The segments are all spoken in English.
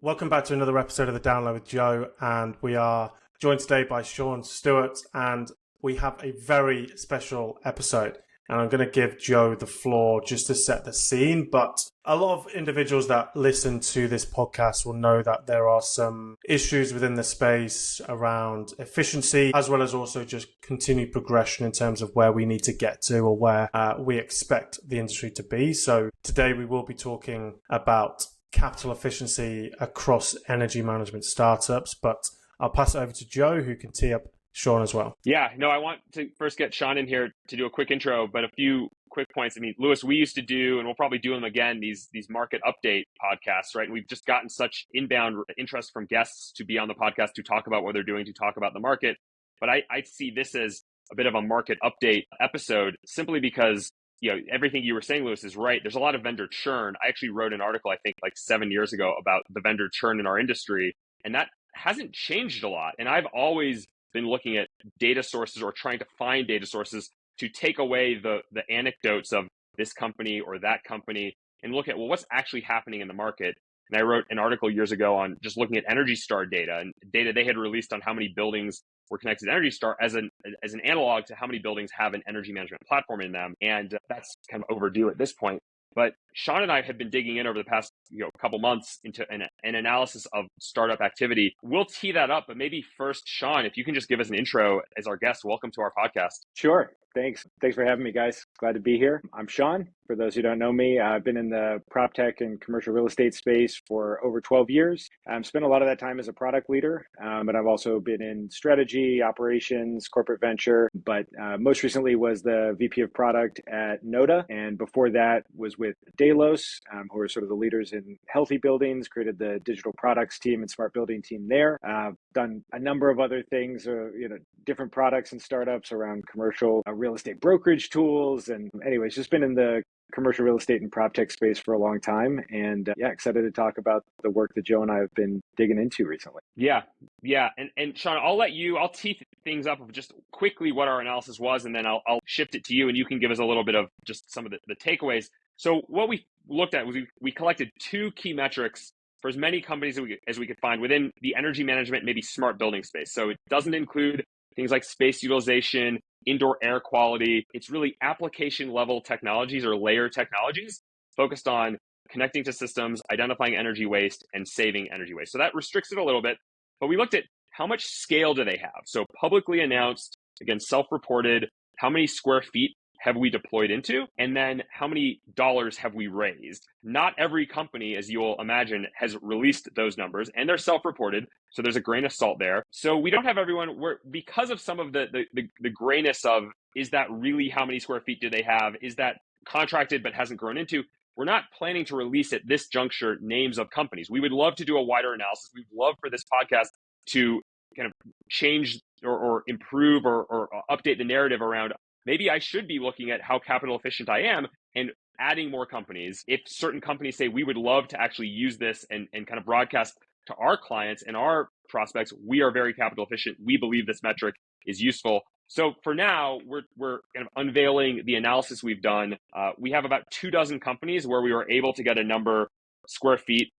Welcome back to another episode of The Download with Joe, and we are joined today by Shaun Stewart, and we have a very special episode. And I'm going to give Joe the floor just to set the scene, but a lot of individuals that listen to this podcast will know that there are some issues within the space around efficiency, as well as also just continued progression in terms of where we need to get to or where we expect the industry to be. So today we will be talking about capital efficiency across energy management startups, but I'll pass it over to Joe, who can tee up Shaun as well. Yeah, no, I want to first get Shaun in here to do a quick intro, but a few quick points. I mean, Lewis, we used to do, and we'll probably do them again, these market update podcasts, right? And we've just gotten such inbound interest from guests to be on the podcast, to talk about what they're doing, to talk about the market. But I see this as a bit of a market update episode, simply because everything you were saying, Lewis, is right. There's a lot of vendor churn. I actually wrote an article, I think like 7 years ago, about the vendor churn in our industry, and that hasn't changed a lot. And I've always been looking at data sources, or trying to find data sources to take away the anecdotes of this company or that company and look at, well, what's actually happening in the market. And I wrote an article years ago on just looking at Energy Star data, and data they had released on how many buildings were connected to Energy Star as an analog to how many buildings have an energy management platform in them. And that's kind of overdue at this point. But Shaun and I have been digging in over the past couple months into an analysis of startup activity. We'll tee that up, but maybe first, Shaun, if you can just give us an intro as our guest. Welcome to our podcast. Sure. Thanks for having me, guys. Glad to be here. I'm Shaun. For those who don't know me, I've been in the prop tech and commercial real estate space for over 12 years. I've spent a lot of that time as a product leader, but I've also been in strategy, operations, corporate venture, but most recently was the VP of product at Noda. And before that was with Dalos, who are sort of the leaders in healthy buildings, created the digital products team and smart building team there. Done a number of other things, different products and startups around commercial real estate brokerage tools. And anyways, just been in the commercial real estate and prop tech space for a long time. And excited to talk about the work that Joe and I have been digging into recently. Yeah. And Shaun, I'll tee things up of just quickly what our analysis was, and then I'll shift it to you, and you can give us a little bit of just some of the takeaways. So what we looked at was we collected two key metrics for as many companies as we could find within the energy management, maybe smart building space. So it doesn't include things like space utilization, indoor air quality. It's really application level technologies or layer technologies focused on connecting to systems, identifying energy waste, and saving energy waste. So that restricts it a little bit, but we looked at how much scale do they have? So publicly announced, again, self-reported, how many square feet have we deployed into? And then how many dollars have we raised? Not every company, as you will imagine, has released those numbers, and they're self-reported. So there's a grain of salt there. So we don't have everyone, because of some of the grayness of, is that really how many square feet do they have? Is that contracted but hasn't grown into? We're not planning to release at this juncture names of companies. We would love to do a wider analysis. We'd love for this podcast to kind of change or improve or update the narrative around, maybe I should be looking at how capital efficient I am and adding more companies. If certain companies say, we would love to actually use this and kind of broadcast to our clients and our prospects, we are very capital efficient. We believe this metric is useful. So for now, we're kind of unveiling the analysis we've done. We have about 24 companies where we were able to get a number square feet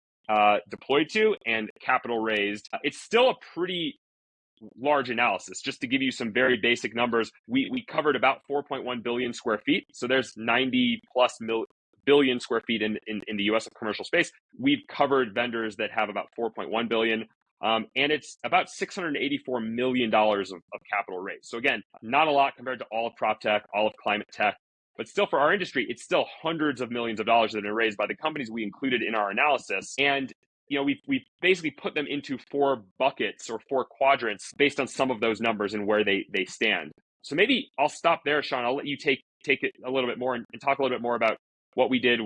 deployed to and capital raised. It's still a pretty large analysis. Just to give you some very basic numbers, we covered about 4.1 billion square feet. So there's 90 plus billion square feet in the US of commercial space. We've covered vendors that have about 4.1 billion. And it's about $684 million of capital raised. So again, not a lot compared to all of prop tech, all of climate tech, but still for our industry, it's still hundreds of millions of dollars that have been raised by the companies we included in our analysis. And we've basically put them into 4 buckets or 4 quadrants based on some of those numbers and where they stand. So maybe I'll stop there, Shaun. I'll let you take it a little bit more and talk a little bit more about what we did,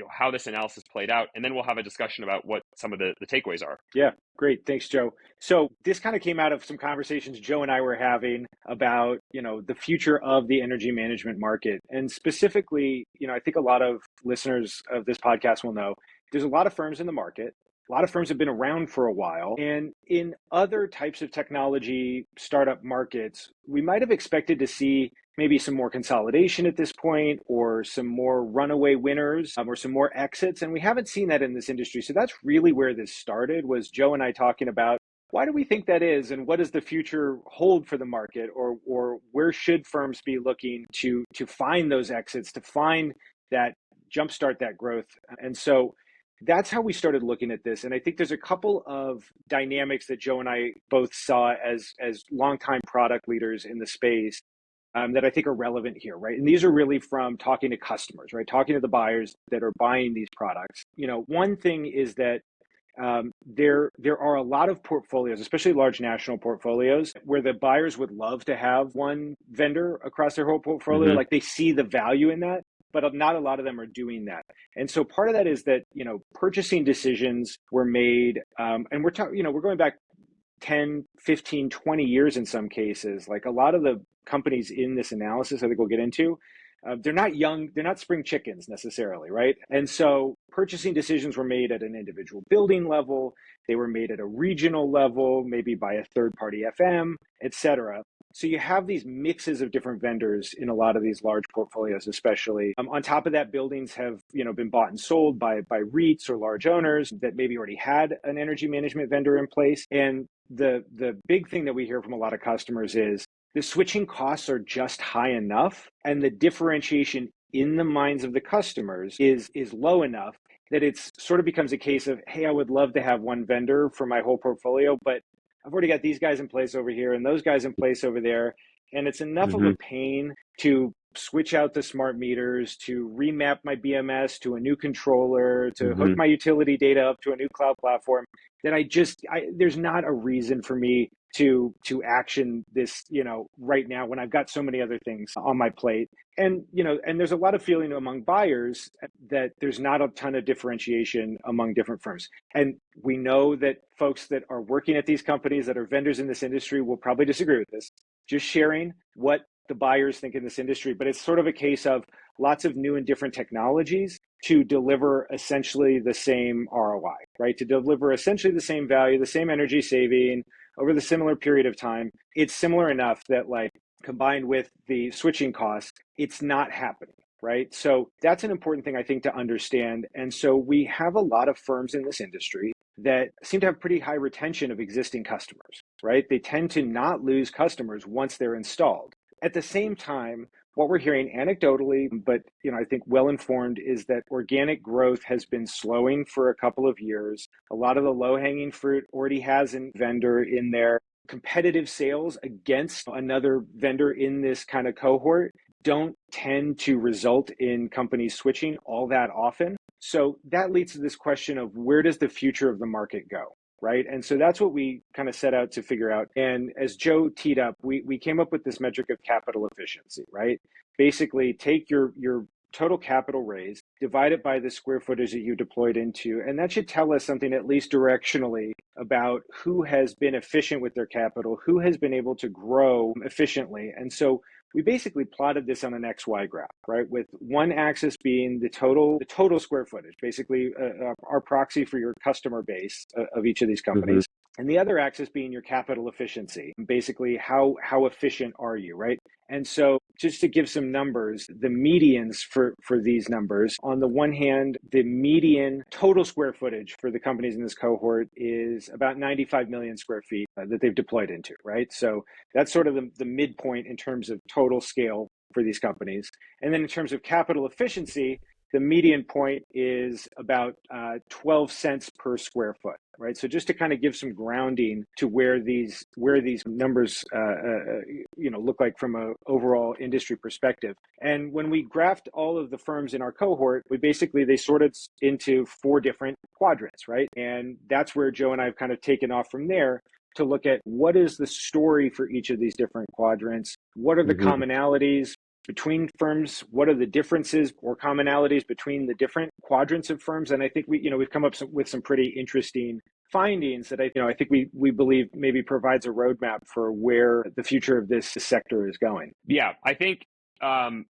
how this analysis played out, and then we'll have a discussion about what some of the takeaways are. Yeah, great. Thanks, Joe. So this kind of came out of some conversations Joe and I were having about, the future of the energy management market. And specifically, I think a lot of listeners of this podcast will know there's a lot of firms in the market. A lot of firms have been around for a while. And in other types of technology startup markets, we might have expected to see maybe some more consolidation at this point, or some more runaway winners, or some more exits. And we haven't seen that in this industry. So that's really where this started, was Joe and I talking about, why do we think that is, and what does the future hold for the market, or where should firms be looking to find those exits, to find that jumpstart that growth? And so that's how we started looking at this. And I think there's a couple of dynamics that Joe and I both saw as longtime product leaders in the space, that I think are relevant here, right? And these are really from talking to customers, right? Talking to the buyers that are buying these products. One thing is that there are a lot of portfolios, especially large national portfolios, where the buyers would love to have one vendor across their whole portfolio. Like, they see the value in that, but not a lot of them are doing that. And so part of that is that, purchasing decisions were made, and we're going back 10, 15, 20 years in some cases. Like, a lot of the companies in this analysis, I think we'll get into, they're not young, they're not spring chickens necessarily, right? And so purchasing decisions were made at an individual building level, they were made at a regional level, maybe by a third-party FM, et cetera. So you have these mixes of different vendors in a lot of these large portfolios, especially. On top of that, buildings have been bought and sold by REITs or large owners that maybe already had an energy management vendor in place. And the big thing that we hear from a lot of customers is the switching costs are just high enough, and the differentiation in the minds of the customers is low enough that it's sort of becomes a case of, hey, I would love to have one vendor for my whole portfolio, but I've already got these guys in place over here and those guys in place over there. And it's enough of a pain to switch out the smart meters, to remap my BMS to a new controller, to hook my utility data up to a new cloud platform, that there's not a reason for me to action this, right now, when I've got so many other things on my plate. And, and there's a lot of feeling among buyers that there's not a ton of differentiation among different firms. And we know that folks that are working at these companies that are vendors in this industry will probably disagree with this. Just sharing what the buyers think in this industry, but it's sort of a case of lots of new and different technologies to deliver essentially the same ROI, right? To deliver essentially the same value, the same energy saving over the similar period of time. It's similar enough that, like, combined with the switching costs, it's not happening, right? So that's an important thing, I think, to understand. And so we have a lot of firms in this industry that seem to have pretty high retention of existing customers, right? They tend to not lose customers once they're installed. At the same time, what we're hearing anecdotally, but I think well-informed, is that organic growth has been slowing for a couple of years. A lot of the low-hanging fruit already has a vendor in there. Competitive sales against another vendor in this kind of cohort don't tend to result in companies switching all that often. So that leads to this question of, where does the future of the market go? Right. And so that's what we kind of set out to figure out. And as Joe teed up, we came up with this metric of capital efficiency, right? Basically, take your total capital raised, divide it by the square footage that you deployed into, and that should tell us something, at least directionally, about who has been efficient with their capital, who has been able to grow efficiently. And so we basically plotted this on an XY graph, right? With one axis being the total square footage, basically our proxy for your customer base of each of these companies. And the other axis being your capital efficiency, basically how efficient are you, right? And so just to give some numbers, the medians for these numbers, on the one hand, the median total square footage for the companies in this cohort is about 95 million square feet that they've deployed into, right? So that's sort of the midpoint in terms of total scale for these companies. And then in terms of capital efficiency, the median point is about 12 cents per square foot, right? So just to kind of give some grounding to where these numbers look like from an overall industry perspective. And when we graphed all of the firms in our cohort, they sorted into 4 different quadrants, right? And that's where Joe and I have kind of taken off from there to look at what is the story for each of these different quadrants, what are the commonalities between firms, what are the differences or commonalities between the different quadrants of firms. And I think we've come up with some pretty interesting findings that I think we believe maybe provides a roadmap for where the future of this sector is going. Yeah, I think adding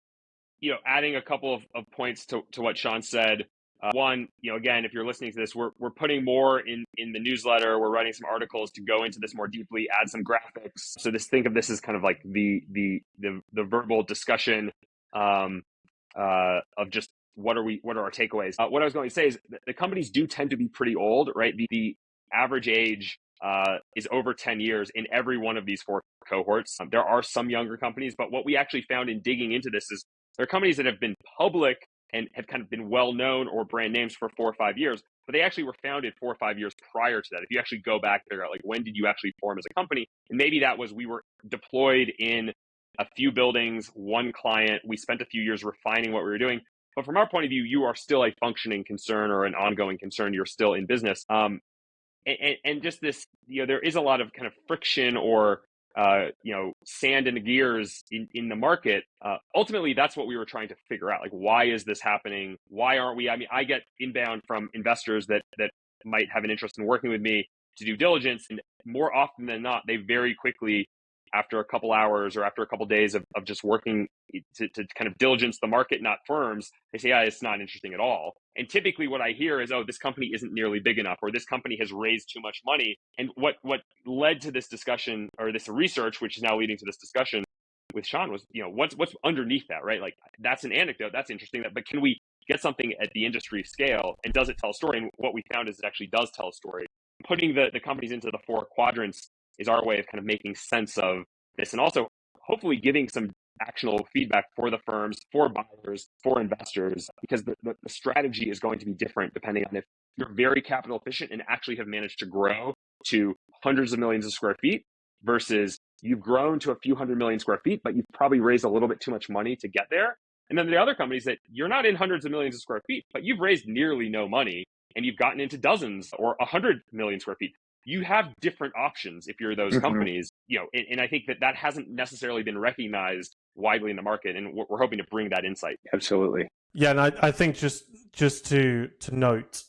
a couple of points to what Shaun said, One, again, if you're listening to this, we're putting more in the newsletter. We're writing some articles to go into this more deeply, add some graphics. So think of this as kind of like the verbal discussion of just what are our takeaways. What I was going to say is the companies do tend to be pretty old, right? The average age is over 10 years in every one of these four cohorts. There are some younger companies, but what we actually found in digging into this is there are companies that have been public and have kind of been well known or brand names for 4 or 5 years, but they actually were founded 4 or 5 years prior to that. If you actually go back and figure out, like, when did you actually form as a company? And maybe that was we were deployed in a few buildings, one client. We spent a few years refining what we were doing. But from our point of view, you are still a functioning concern or an ongoing concern. You're still in business. And just this, there is a lot of kind of friction or sand in the gears in the market. Ultimately, that's what we were trying to figure out. Like, why is this happening? Why aren't we? I mean, I get inbound from investors that might have an interest in working with me to do diligence, and more often than not, they very quickly, after a couple hours or after a couple days of just working to kind of diligence the market, not firms, they say, yeah, it's not interesting at all. And typically what I hear is, oh, this company isn't nearly big enough, or this company has raised too much money. And what led to this discussion, or this research, which is now leading to this discussion with Shaun, was, what's underneath that, right? Like, that's an anecdote, that's interesting, but can we get something at the industry scale, and does it tell a story? And what we found is it actually does tell a story. Putting the companies into the 4 quadrants is our way of kind of making sense of this, and also hopefully giving some actionable feedback for the firms, for buyers, for investors, because the strategy is going to be different depending on if you're very capital efficient and actually have managed to grow to hundreds of millions of square feet versus you've grown to a few hundred million square feet, but you've probably raised a little bit too much money to get there. And then the other companies that you're not in hundreds of millions of square feet, but you've raised nearly no money and you've gotten into dozens or 100 million square feet. You have different options if you're those companies, and I think that hasn't necessarily been recognized widely in the market, and we're hoping to bring that insight. Absolutely. Yeah, and I think just to note,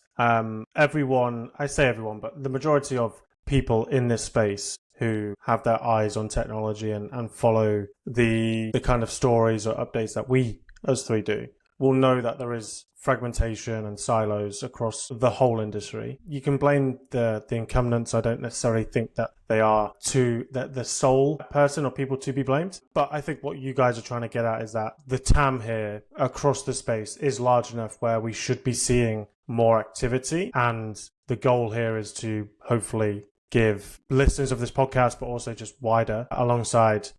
everyone, I say everyone, but the majority of people in this space who have their eyes on technology and follow the kind of stories or updates that we as three do will know that there is fragmentation and silos across the whole industry. You can blame the incumbents. I don't necessarily think that they are the sole person or people to be blamed. But I think what you guys are trying to get at is that the TAM here across the space is large enough where we should be seeing more activity. And the goal here is to hopefully give listeners of this podcast, but also just wider, alongside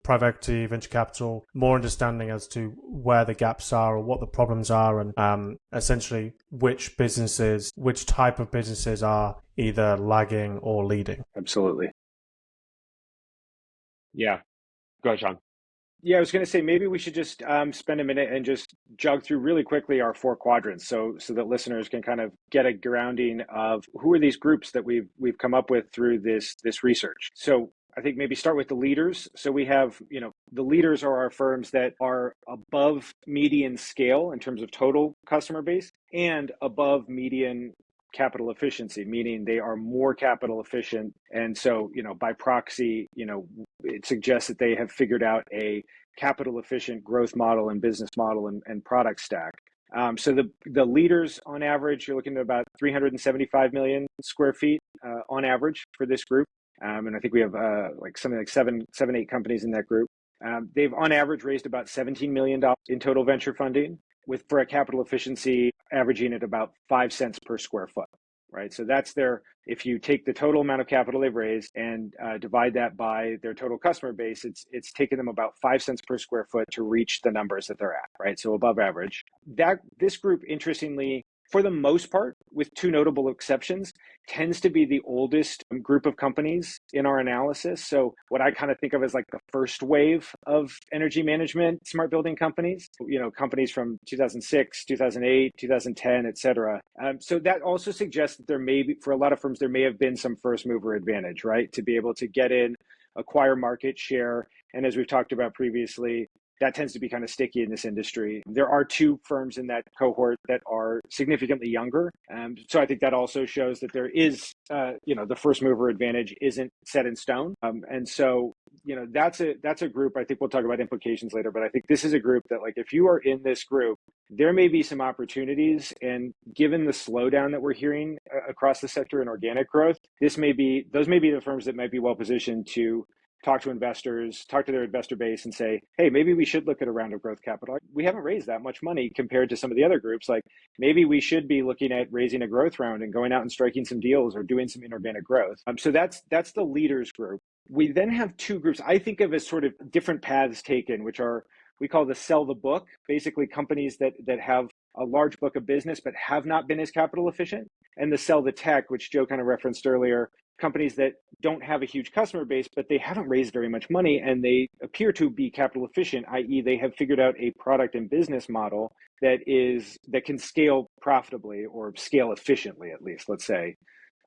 private equity, venture capital, more understanding as to where the gaps are or what the problems are, and essentially which type of businesses are either lagging or leading. Absolutely. Yeah. Go ahead, Shaun. Yeah, I was going to say maybe we should just spend a minute and just jog through really quickly our 4 quadrants, so that listeners can kind of get a grounding of who are these groups that we've come up with through this research. So I think maybe start with the leaders. So we have, the leaders are our firms that are above median scale in terms of total customer base and above median capital efficiency, meaning they are more capital efficient. And so, by proxy, it suggests that they have figured out a capital efficient growth model and business model and product stack. So the leaders on average, you're looking at about 375 million square feet on average for this group. And I think we have something like seven, 8 companies in that group. They've on average raised about $17 million in total venture funding, for a capital efficiency averaging at about 5 cents per square foot, right? So that's if you take the total amount of capital they've raised and divide that by their total customer base, it's taken them about 5 cents per square foot to reach the numbers that they're at, right? So above average. This group, interestingly, for the most part, with 2 notable exceptions, tends to be the oldest group of companies in our analysis. So what I kind of think of as like the first wave of energy management, smart building companies, companies from 2006, 2008, 2010, et cetera. So that also suggests that there may be, for a lot of firms, there may have been some first mover advantage, right? To be able to get in, acquire market share. And as we've talked about previously, that tends to be kind of sticky in this industry. There are 2 firms in that cohort that are significantly younger. So I think that also shows that there is, the first mover advantage isn't set in stone. And so, that's a group. I think we'll talk about implications later, but I think this is a group that, like, if you are in this group, there may be some opportunities. And given the slowdown that we're hearing across the sector in organic growth, those may be the firms that might be well positioned to talk to investors, talk to their investor base and say, hey, maybe we should look at a round of growth capital. We haven't raised that much money compared to some of the other groups. Like maybe we should be looking at raising a growth round and going out and striking some deals or doing some inorganic growth. So that's the leaders group. We then have two groups I think of as sort of different paths taken, which are, we call the sell the book, basically companies that have a large book of business but have not been as capital efficient, and the sell the tech, which Joe kind of referenced earlier, companies that don't have a huge customer base, but they haven't raised very much money and they appear to be capital efficient, i.e. they have figured out a product and business model that can scale profitably or scale efficiently, at least, let's say.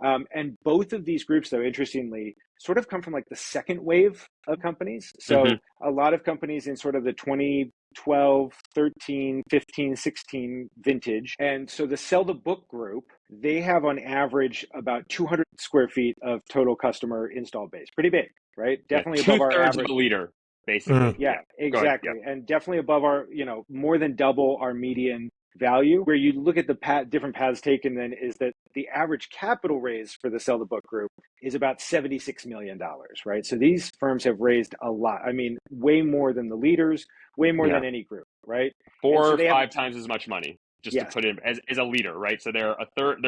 And both of these groups, though, interestingly, sort of come from like the second wave of companies. So a lot of companies in sort of the 2012, 13, 15, 16 vintage. And so the sell the book group, they have on average about 200 square feet of total customer install base. Pretty big, right? Definitely above our average. Two-thirds of the leader, basically. Yeah, exactly. And definitely above our, more than double our median value. Where you look at the different paths taken then is that the average capital raise for the sell the book group is about $76 million, right? So these firms have raised a lot. I mean, way more than the leaders, way more than any group, right? Four or five times as much money, just to put it as a leader, right? So they're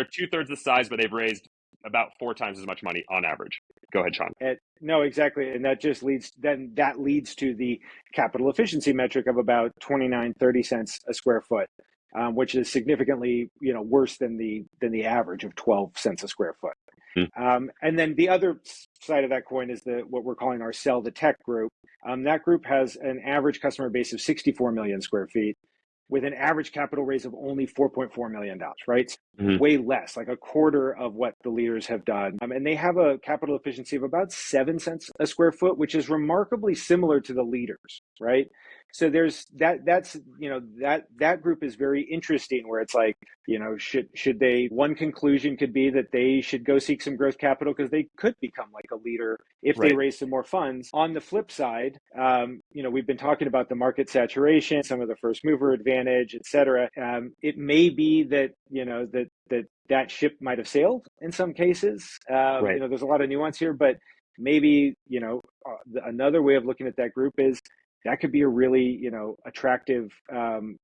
two-thirds the size, but they've raised about 4 times as much money on average. Go ahead, Shaun. No, exactly. And that just leads to the capital efficiency metric of about 29-30 cents a square foot. Which is significantly, worse than the average of 12 cents a square foot. And then the other side of that coin is what we're calling our sell the tech group. That group has an average customer base of 64 million square feet with an average capital raise of only $4.4 million, right? Way less, like a quarter of what the leaders have done. And they have a capital efficiency of about 7 cents a square foot, which is remarkably similar to the leaders, right? So there's that group is very interesting where it's like, should they, one conclusion could be that they should go seek some growth capital because they could become like a leader if they raise some more funds. On the flip side, we've been talking about the market saturation, some of the first mover advantage, et cetera. It may be that, that ship might have sailed in some cases. There's a lot of nuance here, but maybe, another way of looking at that group is that could be a really, attractive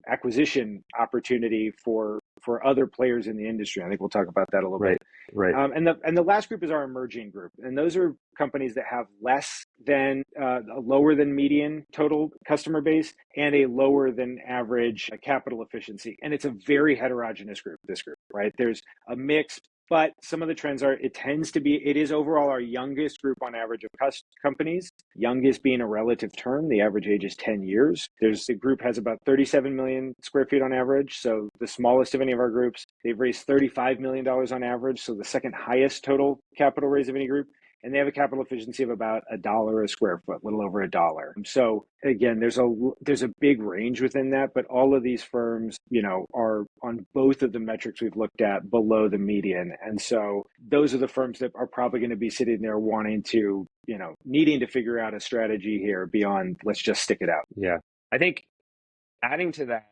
acquisition opportunity for other players in the industry. I think we'll talk about that a little bit. Right. And the last group is our emerging group, and those are companies that have less than a lower than median total customer base and a lower than average capital efficiency. And it's a very heterogeneous group. This group, right? There's a mix. But some of the trends it is overall our youngest group on average of companies, youngest being a relative term. The average age is 10 years. The group has about 37 million square feet on average. So the smallest of any of our groups. They've raised $35 million on average. So the second highest total capital raise of any group. And they have a capital efficiency of about $1 a square foot, a little over $1. So again, there's a big range within that, but all of these firms, are on both of the metrics we've looked at below the median. And so those are the firms that are probably going to be sitting there wanting to, needing to figure out a strategy here beyond let's just stick it out. Yeah. I think adding to that,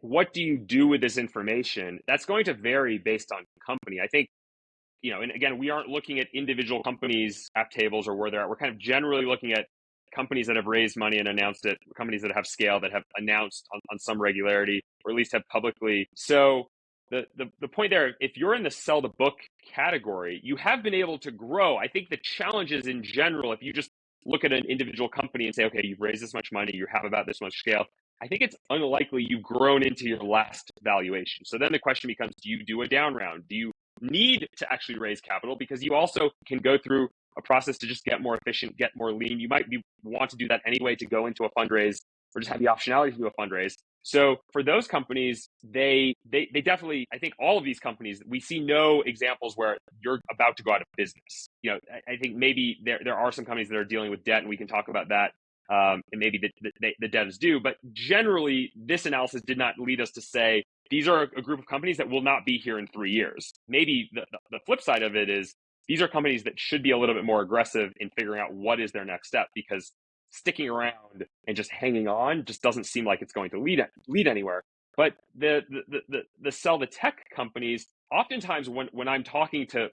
what do you do with this information? That's going to vary based on company. I think, and again, we aren't looking at individual companies' cap tables or where they're at. We're kind of generally looking at companies that have raised money and announced it, companies that have scale, that have announced on some regularity, or at least have publicly. So the point there, if you're in the sell the book category, you have been able to grow. I think the challenge is in general, if you just look at an individual company and say, okay, you've raised this much money, you have about this much scale, I think it's unlikely you've grown into your last valuation. So then the question becomes, do you do a down round? Do you need to actually raise capital? Because you also can go through a process to just get more efficient, get more lean. You might want to do that anyway to go into a fundraise or just have the optionality to do a fundraise. So for those companies, they definitely, I think all of these companies, we see no examples where you're about to go out of business. I think maybe there are some companies that are dealing with debt, and we can talk about that. And maybe the debt is due, but generally this analysis did not lead us to say, these are a group of companies that will not be here in 3 years. Maybe the flip side of it is these are companies that should be a little bit more aggressive in figuring out what is their next step, because sticking around and just hanging on just doesn't seem like it's going to lead anywhere. But the sell the tech companies, oftentimes when I'm talking to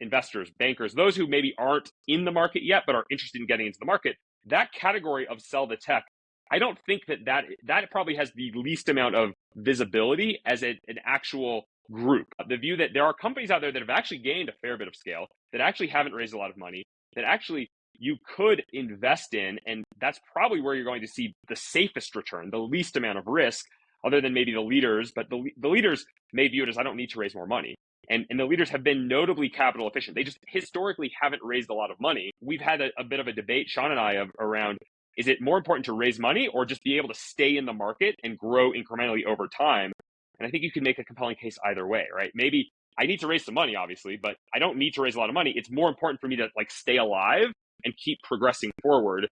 investors, bankers, those who maybe aren't in the market yet but are interested in getting into the market, that category of sell the tech, I don't think that probably has the least amount of visibility as an actual group. The view that there are companies out there that have actually gained a fair bit of scale, that actually haven't raised a lot of money, that actually you could invest in, and that's probably where you're going to see the safest return, the least amount of risk, other than maybe the leaders. But the leaders may view it as, I don't need to raise more money. And the leaders have been notably capital efficient. They just historically haven't raised a lot of money. We've had a bit of a debate, Shaun and I, around, is it more important to raise money or just be able to stay in the market and grow incrementally over time? And I think you can make a compelling case either way, right? Maybe I need to raise some money, obviously, but I don't need to raise a lot of money. It's more important for me to stay alive and keep progressing forward.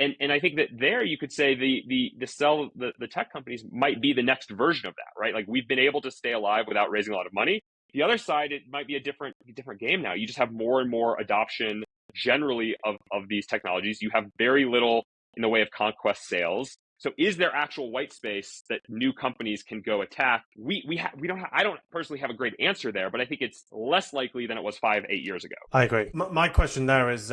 And I think that there you could say the sell the tech companies might be the next version of that, right? Like, we've been able to stay alive without raising a lot of money. The other side, it might be a different game now. You just have more and more adoption generally of these technologies. You have very little in the way of conquest sales. So is there actual white space that new companies can go attack? I don't personally have a great answer there, but I think it's less likely than it was 5-8 years ago. I agree. My question there is,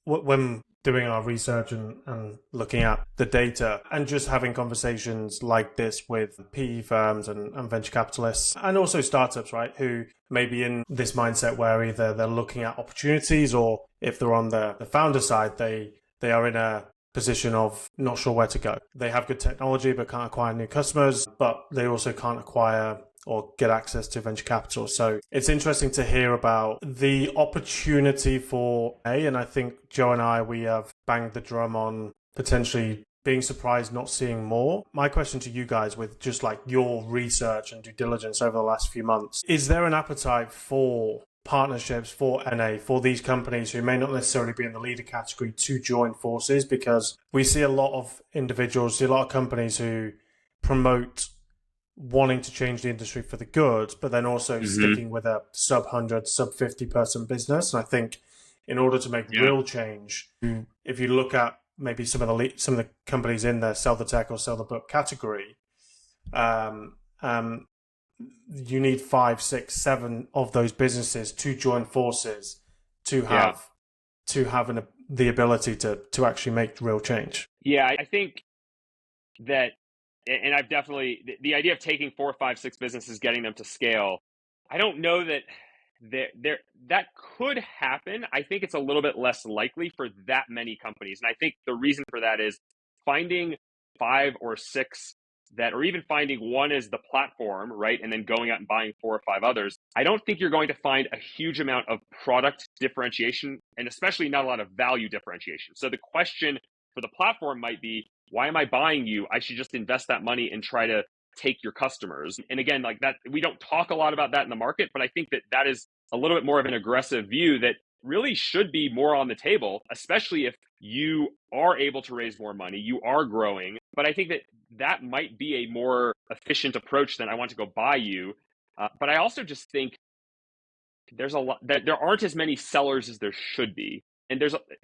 when doing our research and looking at the data and just having conversations like this with PE firms and venture capitalists and also startups, right, who may be in this mindset where either they're looking at opportunities, or if they're on the founder side, they are in a position of not sure where to go. They have good technology but can't acquire new customers, but they also can't acquire or get access to venture capital. So it's interesting to hear about the opportunity for and I think Joe and I, we have banged the drum on potentially being surprised not seeing more. My question to you guys, with just your research and due diligence over the last few months, is there an appetite for partnerships, for NA, for these companies who may not necessarily be in the leader category, to join forces? Because we see a lot of individuals, a lot of companies who promote wanting to change the industry for the good, but then also sticking with a sub 100, sub 50 person business. And I think in order to make real change, if you look at maybe some of the companies in the sell the tech or sell the book category, you need 5, 6, 7 of those businesses to join forces to have the ability to actually make real change. Yeah, I think that, and I've definitely, the idea of taking 4, 5, 6 businesses, getting them to scale, I don't know that that could happen. I think it's a little bit less likely for that many companies. And I think the reason for that is finding 5 or 6 that, or even finding one as the platform, right? And then going out and buying 4 or 5 others. I don't think you're going to find a huge amount of product differentiation, and especially not a lot of value differentiation. So the question for the platform might be, why am I buying you? I should just invest that money and try to take your customers. And again, that, we don't talk a lot about that in the market, but I think that is a little bit more of an aggressive view that really should be more on the table, especially if you are able to raise more money, you are growing. But I think that might be a more efficient approach than I want to go buy you. But I also just think there's a lot that there aren't as many sellers as there should be. And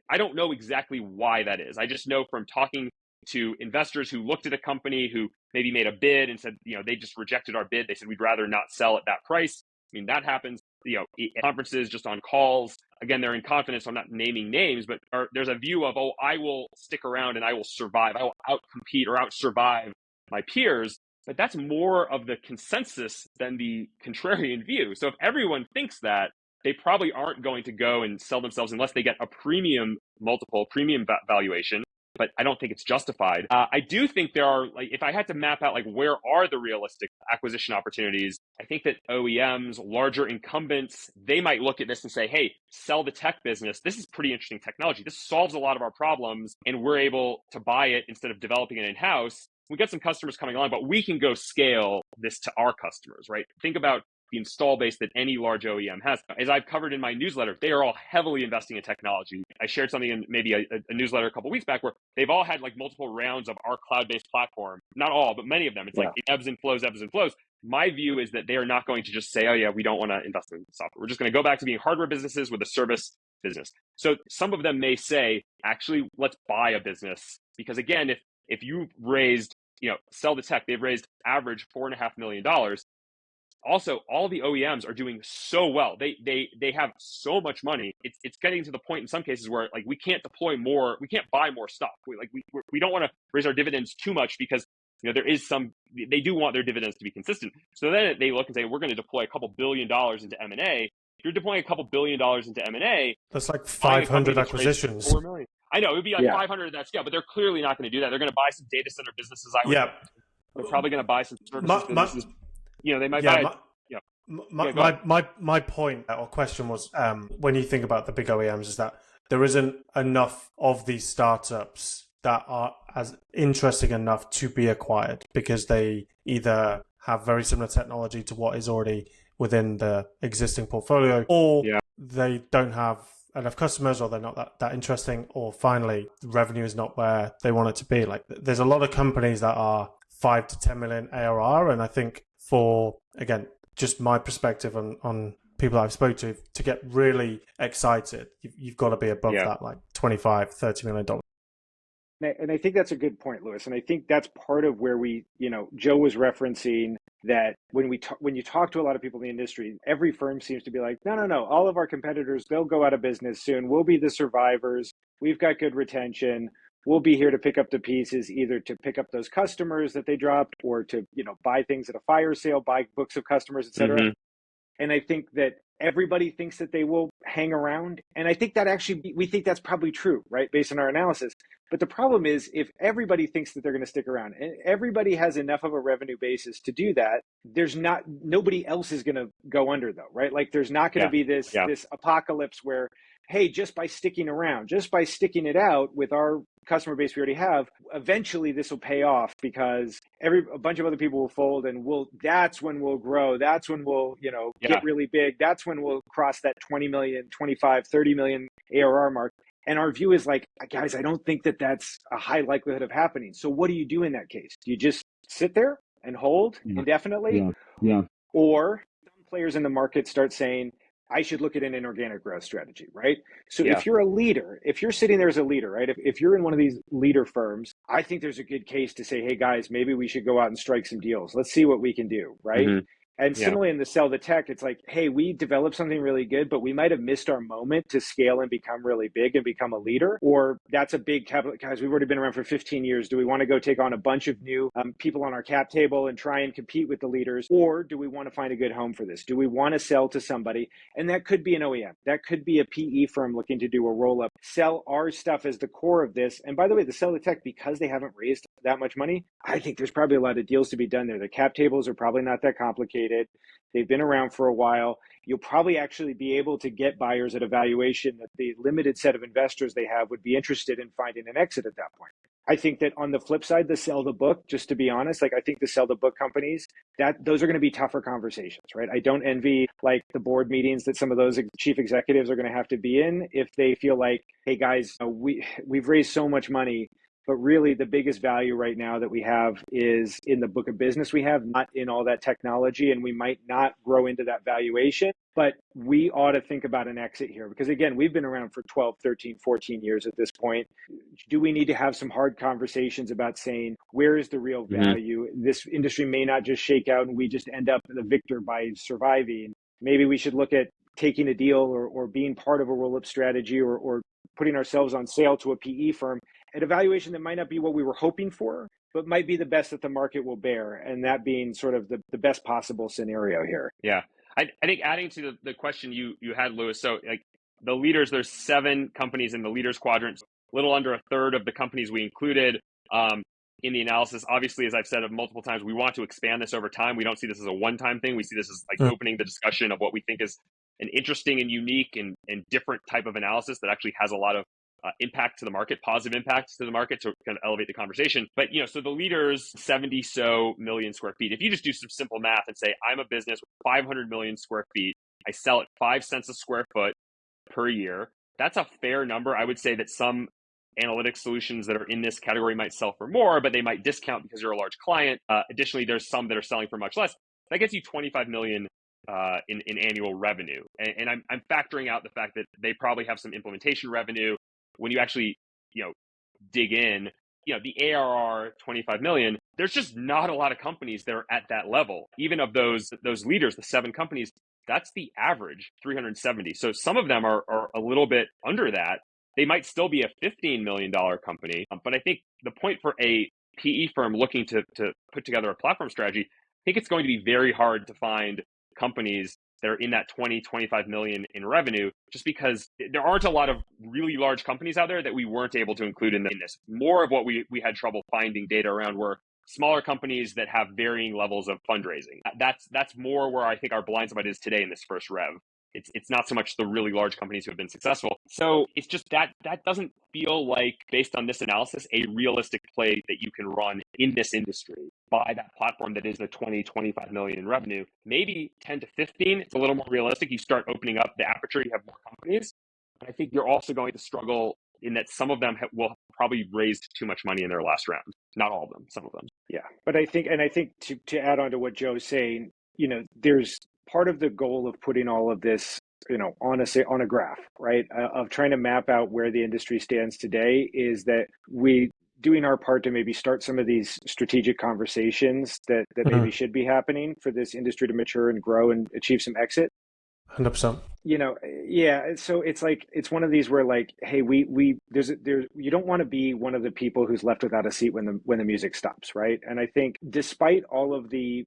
I don't know exactly why that is. I just know from talking to investors who looked at a company who maybe made a bid and said, they just rejected our bid. They said, we'd rather not sell at that price. I mean, that happens, at conferences, just on calls. Again, they're in confidence, so I'm not naming names, but there's a view of, I will stick around and I will survive. I will outcompete or out-survive my peers. But that's more of the consensus than the contrarian view. So if everyone thinks that, they probably aren't going to go and sell themselves unless they get a premium multiple, premium valuation. But I don't think it's justified. I do think there are, if I had to map out, where are the realistic acquisition opportunities, I think that OEMs, larger incumbents, they might look at this and say, hey, sell the tech business. This is pretty interesting technology. This solves a lot of our problems, and we're able to buy it instead of developing it in-house. We got some customers coming along, but we can go scale this to our customers, right? Think about the install base that any large OEM has. As I've covered in my newsletter, they are all heavily investing in technology. I shared something in maybe a newsletter a couple of weeks back where they've all had multiple rounds of our cloud-based platform. Not all, but many of them. It's it ebbs and flows, ebbs and flows. My view is that they are not going to just say, oh yeah, we don't want to invest in software. We're just going to go back to being hardware businesses with a service business. So some of them may say, actually, let's buy a business. Because again, if you've raised, sell the tech, they've raised average $4.5 million. Also, all the OEMs are doing so well. They have so much money. It's getting to the point in some cases where like we can't deploy more, we can't buy more stock. We don't want to raise our dividends too much because there is they do want their dividends to be consistent. So then they look and say we're going to deploy a couple $1 billion into M&A. If you're deploying a couple $1 billion into M&A, that's like 500 acquisitions. $4 million. I know it would be like 500 at that scale, but they're clearly not going to do that. They're going to buy some data center businesses. They're probably going to buy some services businesses. They might buy. My point or question was when you think about the big OEMs is that there isn't enough of these startups that are as interesting enough to be acquired because they either have very similar technology to what is already within the existing portfolio, or they don't have enough customers, or they're not that interesting, or finally the revenue is not where they want it to be. Like there's a lot of companies that are 5 to 10 million ARR, and I think for, again, just my perspective on people I've spoken to get really excited, you've got to be above that, like $25-30 million. And I think that's a good point, Lewis. And I think that's part of where Joe was referencing that when you talk to a lot of people in the industry, every firm seems to be like, no, all of our competitors, they'll go out of business soon. We'll be the survivors. We've got good retention. We'll be here to pick up the pieces, either to pick up those customers that they dropped or to, buy things at a fire sale, buy books of customers, et cetera. Mm-hmm. And I think that everybody thinks that they will hang around. And I think that we think that's probably true, right? Based on our analysis. But the problem is if everybody thinks that they're going to stick around and everybody has enough of a revenue basis to do that, nobody else is going to go under though, right? Like there's not going to be this apocalypse where, hey, just by sticking around, just by sticking it out with our customer base we already have, eventually this will pay off because a bunch of other people will fold and that's when we'll grow. That's when we'll, get really big. That's when we'll cross that 20 million, 25, 30 million ARR mark. And our view is like, guys, I don't think that that's a high likelihood of happening. So what do you do in that case? Do you just sit there and hold indefinitely? Yeah. Or some players in the market start saying, I should look at an inorganic growth strategy, right? So if you're a leader, if you're sitting there as a leader, right? If you're in one of these leader firms, I think there's a good case to say, hey guys, maybe we should go out and strike some deals. Let's see what we can do, right? Mm-hmm. And similarly in the sell the tech, it's like, hey, we developed something really good, but we might have missed our moment to scale and become really big and become a leader. Or that's a big capital. Guys, we've already been around for 15 years. Do we want to go take on a bunch of new people on our cap table and try and compete with the leaders? Or do we want to find a good home for this? Do we want to sell to somebody? And that could be an OEM. That could be a PE firm looking to do a roll-up, sell our stuff as the core of this. And by the way, the sell the tech, because they haven't raised that much money, I think there's probably a lot of deals to be done there. The cap tables are probably not that complicated. They've been around for a while. You'll probably actually be able to get buyers at a valuation that the limited set of investors they have would be interested in finding an exit at that point. I think that on the flip side, the sell the book, just to be honest, I think the sell the book companies, those are going to be tougher conversations, right? I don't envy like the board meetings that some of those chief executives are going to have to be in if they feel like, hey guys, we've raised so much money. But really, the biggest value right now that we have is in the book of business we have, not in all that technology. And we might not grow into that valuation, but we ought to think about an exit here. Because again, we've been around for 12, 13, 14 years at this point. Do we need to have some hard conversations about saying, where is the real value? Mm-hmm. This industry may not just shake out and we just end up the victor by surviving. Maybe we should look at taking a deal or being part of a roll-up strategy or putting ourselves on sale to a PE firm at a valuation that might not be what we were hoping for, but might be the best that the market will bear. And that being sort of the best possible scenario here. Yeah. I think adding to the question you had, Lewis, so like the leaders, there's 7 companies in the leaders quadrant, a little under a third of the companies we included in the analysis. Obviously, as I've said multiple times, we want to expand this over time. We don't see this as a one-time thing. We see this as like opening the discussion of what we think is an interesting and unique and different type of analysis that actually has a lot of impact to the market, positive impacts to the market to kind of elevate the conversation. But, so the leaders, 70 million square feet. If you just do some simple math and say, I'm a business with 500 million square feet, I sell at 5 cents a square foot per year. That's a fair number. I would say that some analytics solutions that are in this category might sell for more, but they might discount because you're a large client. Additionally, there's some that are selling for much less. That gets you 25 million in annual revenue. And I'm factoring out the fact that they probably have some implementation revenue. When you actually, dig in, the ARR 25 million, there's just not a lot of companies that are at that level. Even of those leaders, the 7 companies, that's the average, 370. So some of them are a little bit under that. They might still be a $15 million company. But I think the point for a PE firm looking to put together a platform strategy, I think it's going to be very hard to find companies that are in that 25 million in revenue, just because there aren't a lot of really large companies out there that we weren't able to include in this. More of what we had trouble finding data around were smaller companies that have varying levels of fundraising. That's more where I think our blind spot is today in this first rev. It's not so much the really large companies who have been successful. So it's just that doesn't feel like, based on this analysis, a realistic play that you can run in this industry. Buy that platform that is the 25 million in revenue. Maybe 10 to 15, it's a little more realistic. You start opening up the aperture, you have more companies. But I think you're also going to struggle in that some of them will probably raised too much money in their last round. Not all of them, some of them. Yeah, but I think to add on to what Joe's saying, there's part of the goal of putting all of this, on a graph, right? Of trying to map out where the industry stands today, is that we doing our part to maybe start some of these strategic conversations that maybe should be happening for this industry to mature and grow and achieve some exit. 100%. Yeah. So it's like, it's one of these where, like, hey, there's you don't want to be one of the people who's left without a seat when the music stops, right? And I think despite all of the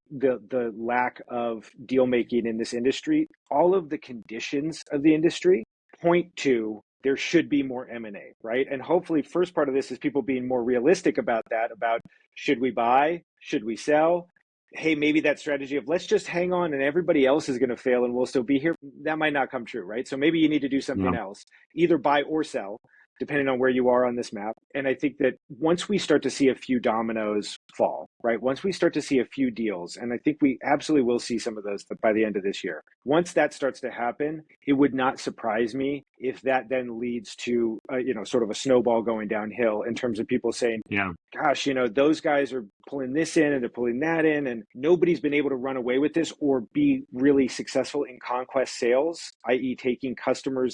lack of deal making in this industry, all of the conditions of the industry point to there should be more M&A, right? And hopefully first part of this is people being more realistic about should we buy, should we sell? Hey, maybe that strategy of let's just hang on and everybody else is going to fail and we'll still be here, that might not come true, right? So maybe you need to do something else, either buy or sell, depending on where you are on this map. And I think that once we start to see a few dominoes fall, right? Once we start to see a few deals, and I think we absolutely will see some of those by the end of this year. Once that starts to happen, it would not surprise me if that then leads to, sort of a snowball going downhill in terms of people saying, gosh, those guys are pulling this in and they're pulling that in, and nobody's been able to run away with this or be really successful in conquest sales, i.e. taking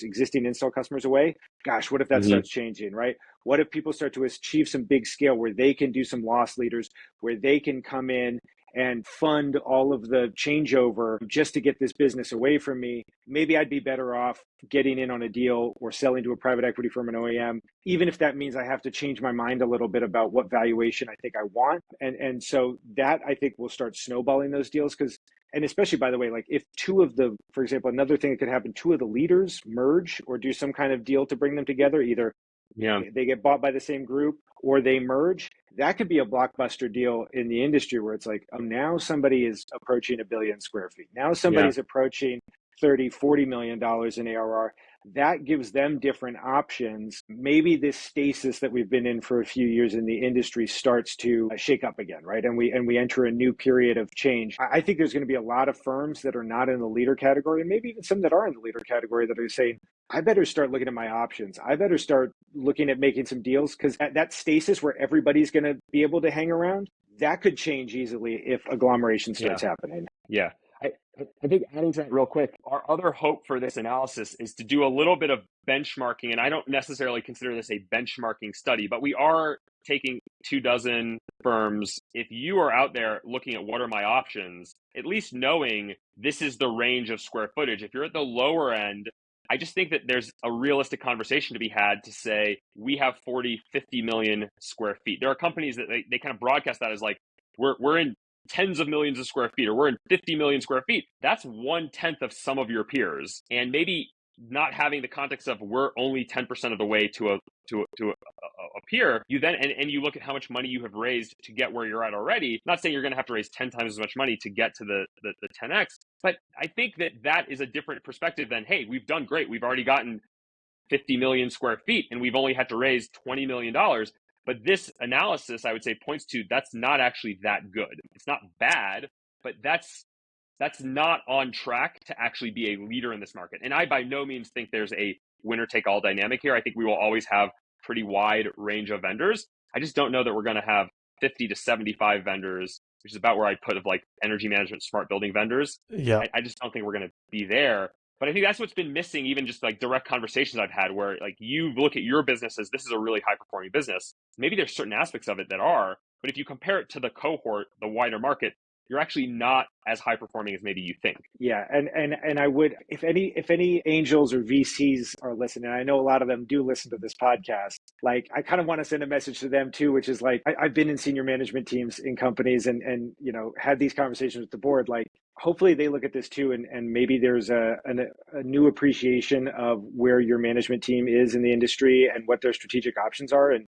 existing install customers away. Gosh, what if that starts changing, right? What if people start to achieve some big scale where they can do some loss leaders, where they can come in and fund all of the changeover just to get this business away from me? Maybe I'd be better off getting in on a deal or selling to a private equity firm, an OEM, even if that means I have to change my mind a little bit about what valuation I think I want. And so that, I think, will start snowballing those deals, and especially, by the way, like if for example, another thing that could happen, 2 of the leaders merge or do some kind of deal to bring them together, either they get bought by the same group or they merge. That could be a blockbuster deal in the industry where it's like, oh, now somebody is approaching 1 billion square feet. Now somebody's approaching $30-40 million in ARR. That gives them different options. Maybe this stasis that we've been in for a few years in the industry starts to shake up again, right? And we enter a new period of change. I think there's going to be a lot of firms that are not in the leader category, and maybe even some that are in the leader category, that are saying, I better start looking at my options. I better start looking at making some deals, because that stasis where everybody's going to be able to hang around, that could change easily if agglomeration starts happening. Yeah. I think, adding to that real quick, our other hope for this analysis is to do a little bit of benchmarking. And I don't necessarily consider this a benchmarking study, but we are taking 24 firms. If you are out there looking at what are my options, at least knowing this is the range of square footage. If you're at the lower end, I just think that there's a realistic conversation to be had to say, we have 50 million square feet. There are companies that they kind of broadcast that as like, we're in tens of millions of square feet, or we're in 50 million square feet. That's 1/10 of some of your peers. And maybe not having the context of we're only 10% of the way to a peer, you then, and you look at how much money you have raised to get where you're at already. Not saying you're going to have to raise 10 times as much money to get to the 10x, but I think that is a different perspective than, hey, we've done great. We've already gotten 50 million square feet and we've only had to raise $20 million. But this analysis, I would say, points to that's not actually that good. It's not bad, but that's not on track to actually be a leader in this market. And I by no means think there's a winner-take-all dynamic here. I think we will always have pretty wide range of vendors. I just don't know that we're going to have 50 to 75 vendors which is about where I put of like energy management, smart building vendors. Yeah. I just don't think we're going to be there. But I think that's what's been missing, even just like direct conversations I've had where like you look at your business as this is a really high performing business. Maybe there's certain aspects of it that are, but if you compare it to the cohort, the wider market, you're actually not as high performing as maybe you think. Yeah, and I would, if any angels or VCs are listening, I know a lot of them do listen to this podcast. Like, I kind of want to send a message to them too, which is like, I've been in senior management teams in companies and had these conversations with the board. Like, hopefully they look at this too, and maybe there's a new appreciation of where your management team is in the industry and what their strategic options are, and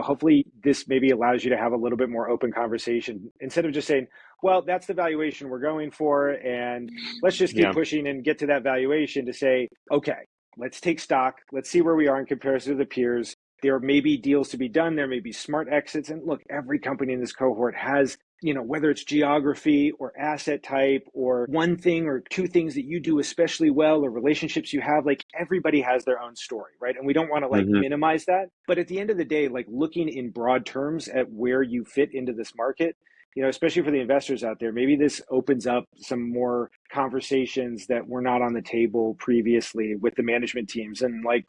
hopefully this maybe allows you to have a little bit more open conversation instead of just saying, well, that's the valuation we're going for, and let's just keep pushing and get to that valuation, to say, okay, let's take stock. Let's see where we are in comparison to the peers. There may be deals to be done. There may be smart exits. And look, every company in this cohort has, whether it's geography or asset type or one thing or two things that you do especially well or relationships you have, like everybody has their own story, right? And we don't want to minimize that. But at the end of the day, like looking in broad terms at where you fit into this market, especially for the investors out there, maybe this opens up some more conversations that were not on the table previously with the management teams, and like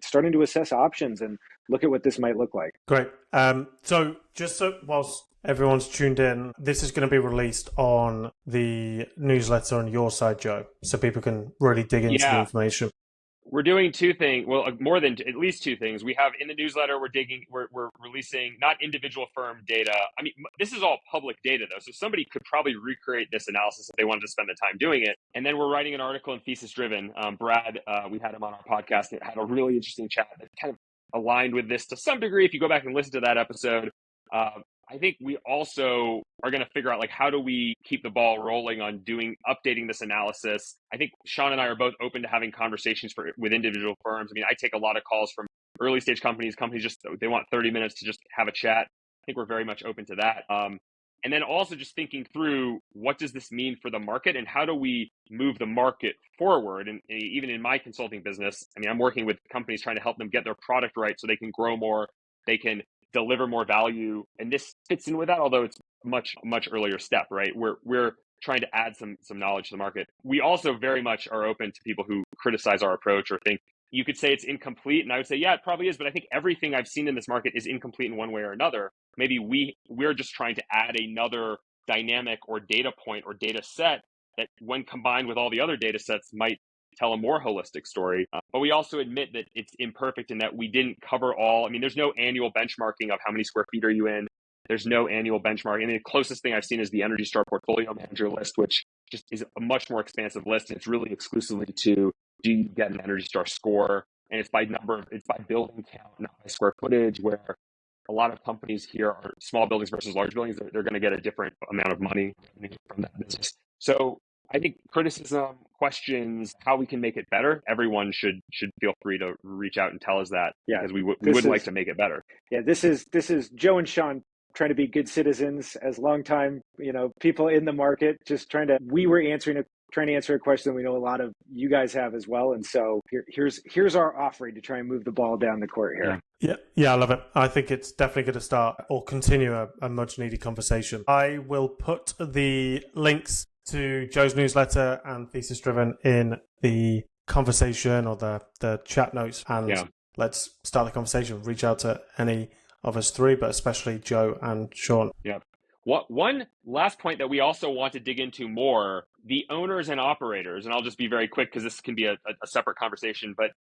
starting to assess options and look at what this might look like. Great. So whilst everyone's tuned in, this is going to be released on the newsletter on your side, Joe, so people can really dig into the information. We're doing two things. Well, more than at least two things. We have in the newsletter, we're releasing not individual firm data. I mean, this is all public data though. So somebody could probably recreate this analysis if they wanted to spend the time doing it. And then we're writing an article in Thesis Driven. Brad, we had him on our podcast and had a really interesting chat that kind of aligned with this to some degree. If you go back and listen to that episode, I think we also are going to figure out like how do we keep the ball rolling on updating this analysis. I think Shaun and I are both open to having conversations with individual firms. I mean, I take a lot of calls from early stage companies just they want 30 minutes to just have a chat. I think we're very much open to that. And then also just thinking through what does this mean for the market and how do we move the market forward? And even in my consulting business, I mean, I'm working with companies trying to help them get their product right so they can grow more, they can deliver more value. And this fits in with that, although it's much earlier step, right? We're trying to add some knowledge to the market. We also very much are open to people who criticize our approach or think you could say it's incomplete. And I would say, yeah, it probably is. But I think everything I've seen in this market is incomplete in one way or another. Maybe we're just trying to add another dynamic or data point or data set that when combined with all the other data sets might tell a more holistic story. But we also admit that it's imperfect in that we didn't cover all. I mean, there's no annual benchmarking of how many square feet are you in. There's no annual benchmarking. I mean, the closest thing I've seen is the Energy Star Portfolio Manager list, which just is a much more expansive list. It's really exclusively to do you get an Energy Star score? And it's by building count, not by square footage, where a lot of companies here are small buildings versus large buildings. They're going to get a different amount of money from that business. So I think criticism, questions, how we can make it better, everyone should feel free to reach out and tell us that, because we would like to make it better. Yeah, this is Joe and Shaun trying to be good citizens as longtime, people in the market, just trying to answer a question we know a lot of you guys have as well. And so here's our offering to try and move the ball down the court here. Yeah, I love it. I think it's definitely going to start or continue a much needed conversation. I will put the links to Joe's newsletter and Thesis Driven in the conversation or the chat notes, and let's start the conversation. Reach out to any of us three, but especially Joe and Shaun. Yeah. One last point that we also want to dig into more, the owners and operators, and I'll just be very quick because this can be a separate conversation, but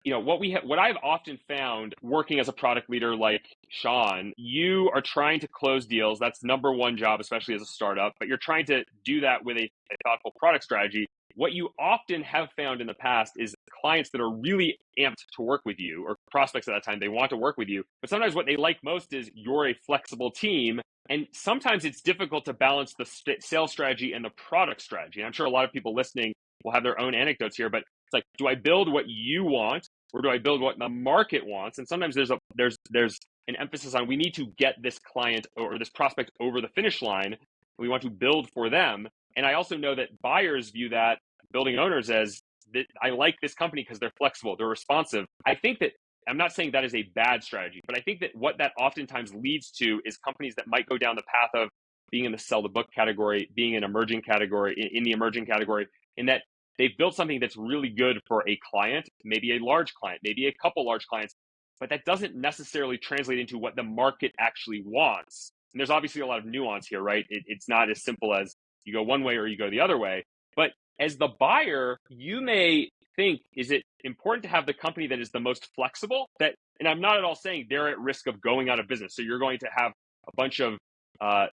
what I've often found working as a product leader like Shaun, you are trying to close deals. That's number one job, especially as a startup, but you're trying to do that with a thoughtful product strategy. What you often have found in the past is clients that are really amped to work with you, or prospects at that time, they want to work with you. But sometimes what they like most is you're a flexible team. And sometimes it's difficult to balance the sales strategy and the product strategy. And I'm sure a lot of people listening will have their own anecdotes here, but it's like, do I build what you want, or do I build what the market wants? And sometimes there's an emphasis on we need to get this client or this prospect over the finish line. We want to build for them. And I also know that buyers view that, building owners, as that I like this company because they're flexible, they're responsive. I think that I'm not saying that is a bad strategy, but I think that what that oftentimes leads to is companies that might go down the path of being in the sell the book category, being an emerging category, in the emerging category, in that they've built something that's really good for a client, maybe a large client, maybe a couple large clients, but that doesn't necessarily translate into what the market actually wants. And there's obviously a lot of nuance here, right? It's not as simple as you go one way or you go the other way. But as the buyer, you may think, is it important to have the company that is the most flexible? And I'm not at all saying they're at risk of going out of business. So you're going to have a bunch of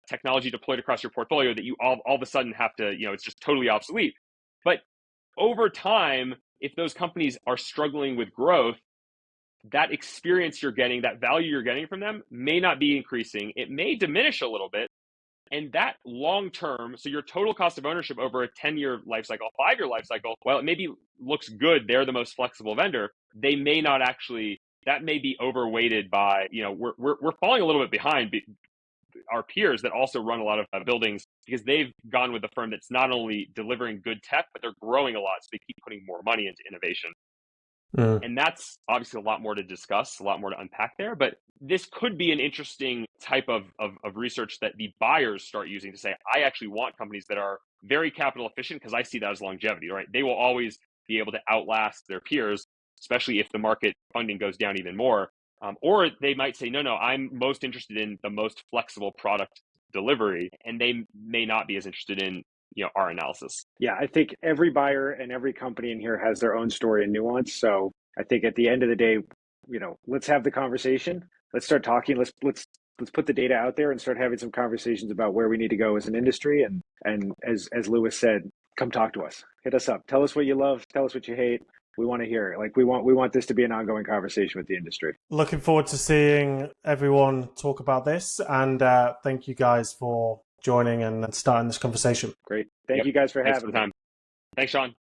technology deployed across your portfolio that you all of a sudden have to, it's just totally obsolete. But over time, if those companies are struggling with growth, that experience you're getting, that value you're getting from them may not be increasing. It may diminish a little bit. And that long term, so your total cost of ownership over a 10-year life cycle, 5-year life cycle, while it maybe looks good, they're the most flexible vendor, they may not actually, that may be overweighted by, we're falling a little bit behind our peers that also run a lot of buildings because they've gone with a firm that's not only delivering good tech, but they're growing a lot. So they keep putting more money into innovation. And that's obviously a lot more to discuss, a lot more to unpack there. But this could be an interesting type of research that the buyers start using to say, I actually want companies that are very capital efficient because I see that as longevity, right? They will always be able to outlast their peers, especially if the market funding goes down even more. Or they might say, no, I'm most interested in the most flexible product delivery, and they may not be as interested in our analysis. Yeah, I think every buyer and every company in here has their own story and nuance. So I think at the end of the day, let's have the conversation. Let's start talking. Let's put the data out there and start having some conversations about where we need to go as an industry. And as Lewis said, come talk to us. Hit us up. Tell us what you love. Tell us what you hate. We want to hear it. Like we want this to be an ongoing conversation with the industry. Looking forward to seeing everyone talk about this. And thank you guys for joining and starting this conversation. Great. Thank you guys for having me. Thanks, Shaun.